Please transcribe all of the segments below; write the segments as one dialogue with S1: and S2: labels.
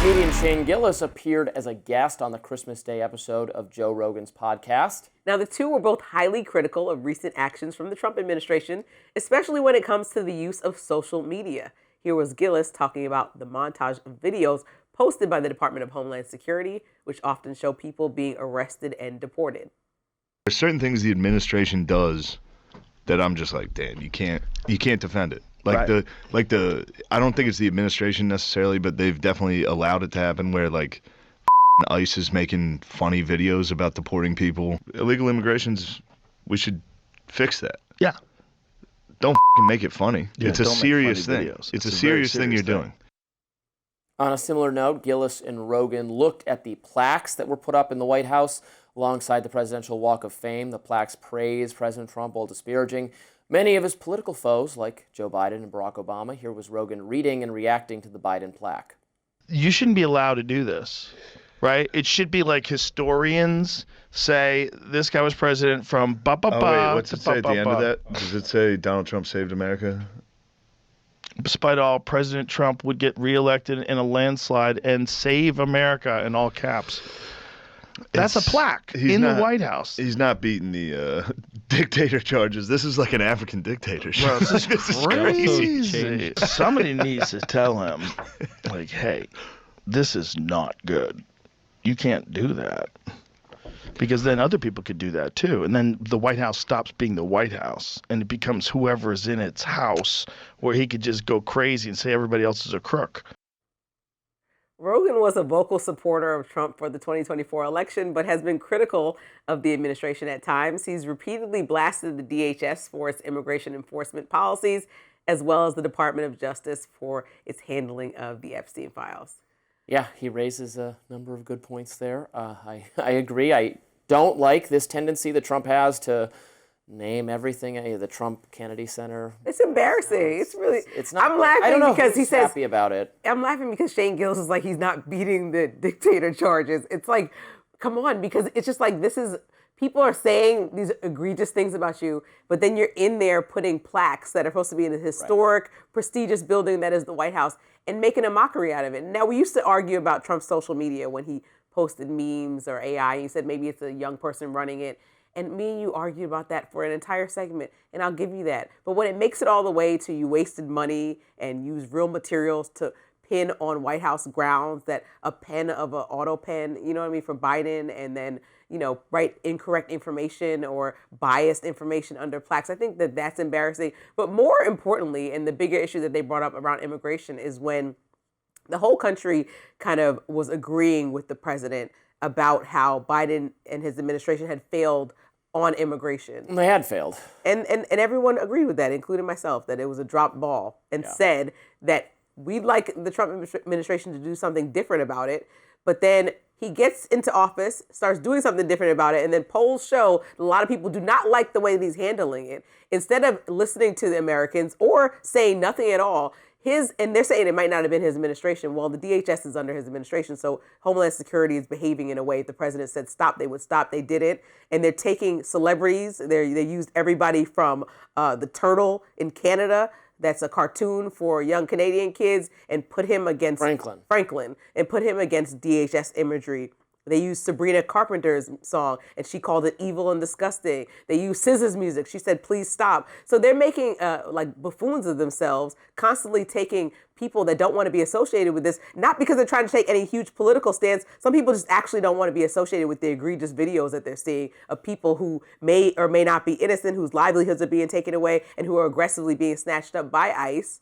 S1: Comedian Shane Gillis appeared as a guest on the Christmas Day episode of Joe Rogan's podcast.
S2: Now, the two were both highly critical of recent actions from the Trump administration, especially when it comes to the use of social media. Here was Gillis talking about the montage of videos posted by the Department of Homeland Security, which often show people being arrested and deported.
S3: There's certain things the administration does that I'm just like, damn, you can't defend it. Like right. I don't think it's the administration necessarily, but they've definitely allowed it to happen where like ICE is making funny videos about deporting people. Illegal immigration's, we should fix that.
S4: Yeah.
S3: Don't make it funny. Yeah, it's a serious thing. It's a serious thing you're doing.
S1: On a similar note, Gillis and Rogan looked at the plaques that were put up in the White House alongside the Presidential Walk of Fame. The plaques praise President Trump while disparaging many of his political foes, like Joe Biden and Barack Obama. Here was Rogan reading and reacting to the Biden plaque.
S4: You shouldn't be allowed to do this, right? It should be like historians say, this guy was president from ba-ba-ba.
S3: Oh, wait, what's it say at the end of that? Does it say Donald Trump saved America?
S4: Despite all, President Trump would get reelected in a landslide and save America in all caps. That's a plaque in the White House.
S3: He's not beating the dictator charges. This is like an African dictatorship.
S4: Bro, this is crazy. Somebody needs to tell him, like, hey, this is not good. You can't do that. Because then other people could do that too. And then the White House stops being the White House and it becomes whoever is in its house, where he could just go crazy and say everybody else is a crook.
S2: Rogan was a vocal supporter of Trump for the 2024 election, but has been critical of the administration at times. He's repeatedly blasted the DHS for its immigration enforcement policies, as well as the Department of Justice for its handling of the Epstein files.
S1: Yeah, he raises a number of good points there. I agree. I don't like this tendency that Trump has to name everything the Trump Kennedy Center.
S2: It's embarrassing. It's really.
S1: It's not.
S2: I'm laughing
S1: I don't know
S2: because he says
S1: happy about it.
S2: I'm laughing because Shane Gillis is like he's not beating the dictator charges. It's like, come on, because it's just like this is. People are saying these egregious things about you, but then you're in there putting plaques that are supposed to be in a historic, prestigious building that is the White House and making a mockery out of it. Now, we used to argue about Trump's social media when he posted memes or AI. And he said maybe it's a young person running it. And me and you argued about that for an entire segment, and I'll give you that. But when it makes it all the way to you wasted money and use real materials to pin on White House grounds, that a pen of an auto pen, you know what I mean, for Biden, and then, you know, write incorrect information or biased information under plaques. I think that that's embarrassing. But more importantly, and the bigger issue that they brought up around immigration is when the whole country kind of was agreeing with the president about how Biden and his administration had failed on immigration.
S1: They had failed.
S2: And everyone agreed with that, including myself, that it was a dropped ball, and said that we'd like the Trump administration to do something different about it. But then he gets into office, starts doing something different about it, and then polls show a lot of people do not like the way that he's handling it. Instead of listening to the Americans or saying nothing at all, and they're saying it might not have been his administration. Well, the DHS is under his administration, so Homeland Security is behaving in a way the president said stop, they would stop. They didn't, and they're taking celebrities. They used everybody from the turtle in Canada. That's a cartoon for young Canadian kids, and put him against Franklin, and put him against DHS imagery. They used Sabrina Carpenter's song, and she called it evil and disgusting. They used SZA's music. She said, please stop. So they're making like buffoons of themselves, constantly taking people that don't want to be associated with this, not because they're trying to take any huge political stance. Some people just actually don't want to be associated with the egregious videos that they're seeing of people who may or may not be innocent, whose livelihoods are being taken away, and who are aggressively being snatched up by ICE.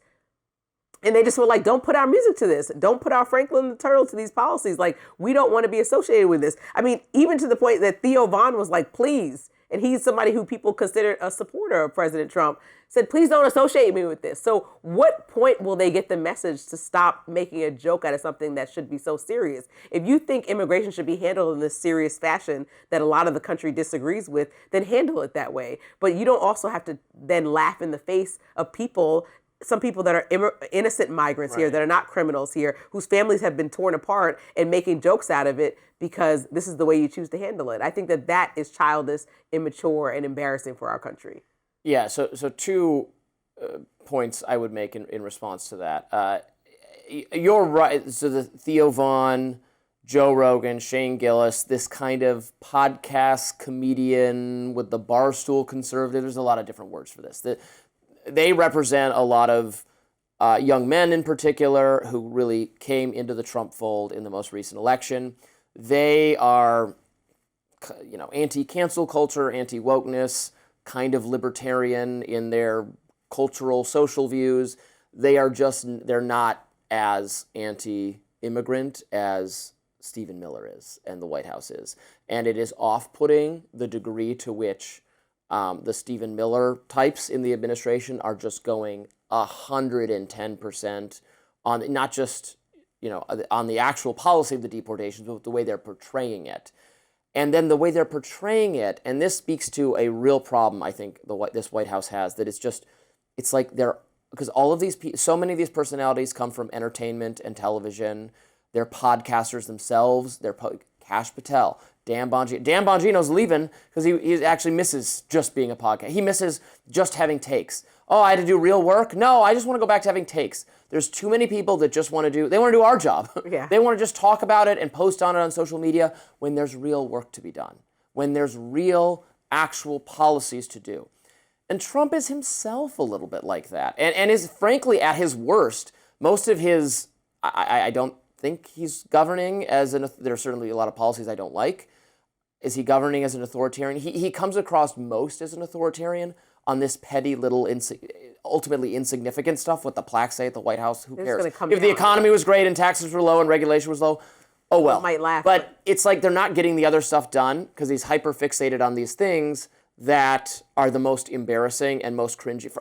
S2: And they just were like, don't put our music to this. Don't put our Franklin the Turtle to these policies. Like, we don't want to be associated with this. I mean, even to the point that Theo Von was like, please. And he's somebody who people considered a supporter of President Trump, said, please don't associate me with this. So what point will they get the message to stop making a joke out of something that should be so serious? If you think immigration should be handled in this serious fashion that a lot of the country disagrees with, then handle it that way. But you don't also have to then laugh in the face of people, some people that are innocent migrants here, that are not criminals here, whose families have been torn apart, and making jokes out of it because this is the way you choose to handle it. I think that that is childish, immature, and embarrassing for our country. Yeah,
S1: so two points I would make in response to that. you're right. So the Theo Vaughn, Joe Rogan, Shane Gillis, this kind of podcast comedian with the barstool conservative. There's a lot of different words for this. They represent a lot of young men in particular who really came into the Trump fold in the most recent election. They are, anti-cancel culture, anti-wokeness, kind of libertarian in their cultural, social views. They're not as anti-immigrant as Stephen Miller is and the White House is. And it is off-putting the degree to which the Stephen Miller types in the administration are just going 110% on not just, on the actual policy of the deportations, but the way they're portraying it. And then the way they're portraying it, and this speaks to a real problem I think this White House has, that it's like because all of these so many of these personalities come from entertainment and television. They're podcasters themselves. They're Kash Patel, Dan Bongino. Dan Bongino's leaving because he actually misses just being a podcast. He misses just having takes. Oh, I had to do real work? No, I just want to go back to having takes. There's too many people that just want to do our job.
S2: Yeah.
S1: They want to just talk about it and post on it on social media when there's real work to be done, when there's real, actual policies to do. And Trump is himself a little bit like that. And is frankly at his worst. Most of his, I don't think he's governing there are certainly a lot of policies I don't like. Is he governing as an authoritarian? He comes across most as an authoritarian on this petty little, ultimately insignificant stuff. What the plaques say at the White House, who cares? If the economy was great and taxes were low and regulation was low, oh well.
S2: Might laugh.
S1: But it's like they're not getting the other stuff done because he's hyper fixated on these things that are the most embarrassing and most cringy.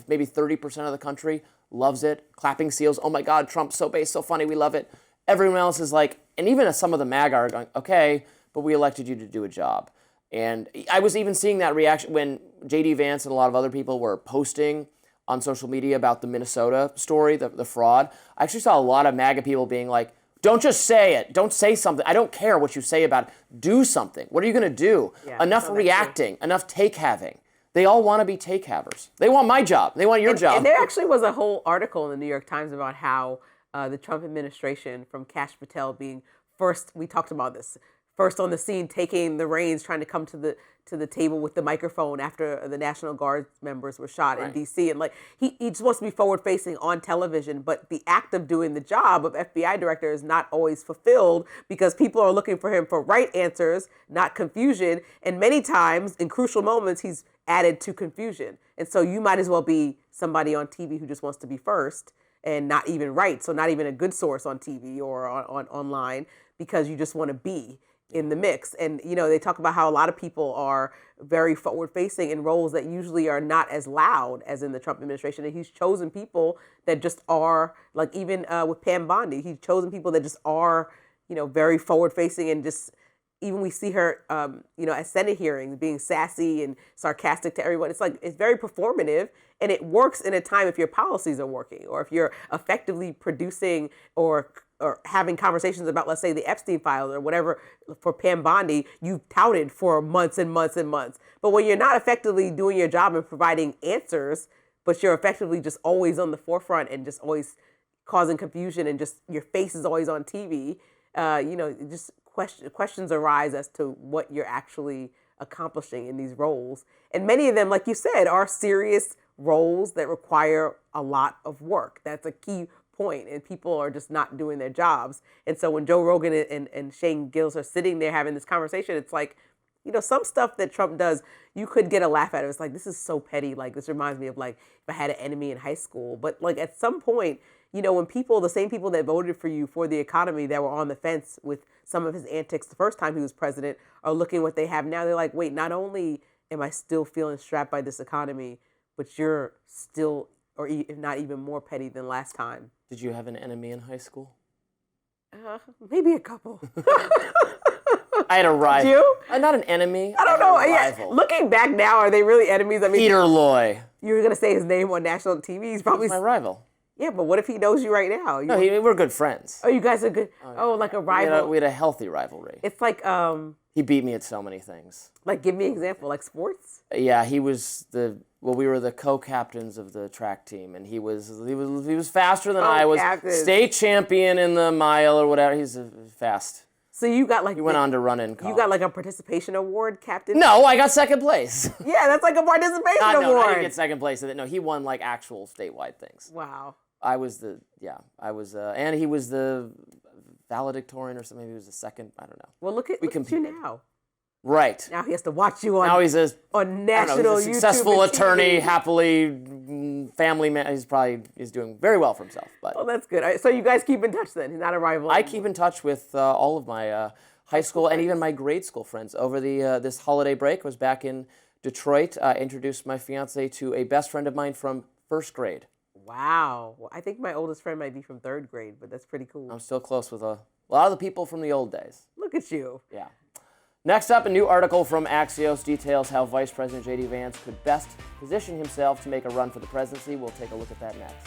S1: Maybe 30% of the country loves it, clapping seals. Oh my God, Trump's so base, so funny, we love it. Everyone else is like, and even some of the MAGA are going, okay, but we elected you to do a job. And I was even seeing that reaction when J.D. Vance and a lot of other people were posting on social media about the Minnesota story, the fraud. I actually saw a lot of MAGA people being like, don't just say it. Don't say something. I don't care what you say about it. Do something. What are you going to do?
S2: Yeah,
S1: enough reacting, enough take-having. They all want to be take-havers. They want my job. They want your job.
S2: And there actually was a whole article in the New York Times about how the Trump administration, from Kash Patel being first, we talked about this, first on the scene, taking the reins, trying to come to the table with the microphone after the National Guard members were shot in D.C. And he's supposed to be forward-facing on television, but the act of doing the job of FBI director is not always fulfilled because people are looking for him for right answers, not confusion. And many times, in crucial moments, he's added to confusion. And so you might as well be somebody on TV who just wants to be first and not even right. So not even a good source on TV or on online because you just want to be in the mix. And, they talk about how a lot of people are very forward-facing in roles that usually are not as loud as in the Trump administration. And he's chosen people that just are, like even with Pam Bondi, he's chosen people that just are, very forward-facing and just, even we see her, at Senate hearings being sassy and sarcastic to everyone. It's very performative, and it works in a time if your policies are working or if you're effectively producing or having conversations about, let's say, the Epstein files or whatever for Pam Bondi, you've touted for months and months and months. But when you're not effectively doing your job and providing answers, but you're effectively just always on the forefront and just always causing confusion and just your face is always on TV, just questions arise as to what you're actually accomplishing in these roles. And many of them, like you said, are serious roles that require a lot of work. That's a key point, and people are just not doing their jobs. And so when Joe Rogan and Shane Gillis are sitting there having this conversation, it's like, some stuff that Trump does, you could get a laugh at it. It's like, this is so petty. Like, this reminds me of if I had an enemy in high school. But at some point, when the same people that voted for you for the economy that were on the fence with some of his antics the first time he was president are looking what they have now, they're like, wait, not only am I still feeling strapped by this economy, but you're still, or if not even more petty than last time.
S1: Did you have an enemy in high school?
S2: Maybe a couple.
S1: I had a rival.
S2: Did you?
S1: Not an enemy.
S2: I don't know.
S1: Rival.
S2: Looking back now, are they really enemies? I mean,
S1: Peter Loy.
S2: You were going to say his name on national TV. He's probably
S1: my rival.
S2: Yeah, but what if he knows you right now?
S1: No, we're good friends.
S2: Oh, you guys are good. Oh, like a rival.
S1: We had a healthy rivalry.
S2: It's like
S1: He beat me at so many things.
S2: Like, give me an example, like sports.
S1: Yeah, he was we were the co-captains of the track team, and he was faster than I was. State champion in the mile or whatever. He's fast.
S2: So you got like
S1: he went on to run in college.
S2: You got like a participation award, captain?
S1: No, I got second place.
S2: Yeah, that's like a participation award.
S1: No, I didn't get second place. No, he won like actual statewide things.
S2: Wow.
S1: I was and he was the valedictorian or something. Maybe he was the second. I don't know.
S2: Well, look at you now.
S1: Right.
S2: Now he has to watch you on.
S1: Now he's
S2: on national
S1: he's a successful
S2: YouTube
S1: attorney, happily family man. He's doing very well for himself. But
S2: well, that's good. So you guys keep in touch then. He's not a rival.
S1: I keep in touch with all of my high school and even my grade school friends. Over this holiday break, I was back in Detroit. I introduced my fiance to a best friend of mine from first grade.
S2: Wow. Well, I think my oldest friend might be from third grade, but that's pretty cool.
S1: I'm still close with a lot of the people from the old days.
S2: Look at you.
S1: Yeah. Next up, a new article from Axios details how Vice President J.D. Vance could best position himself to make a run for the presidency. We'll take a look at that next.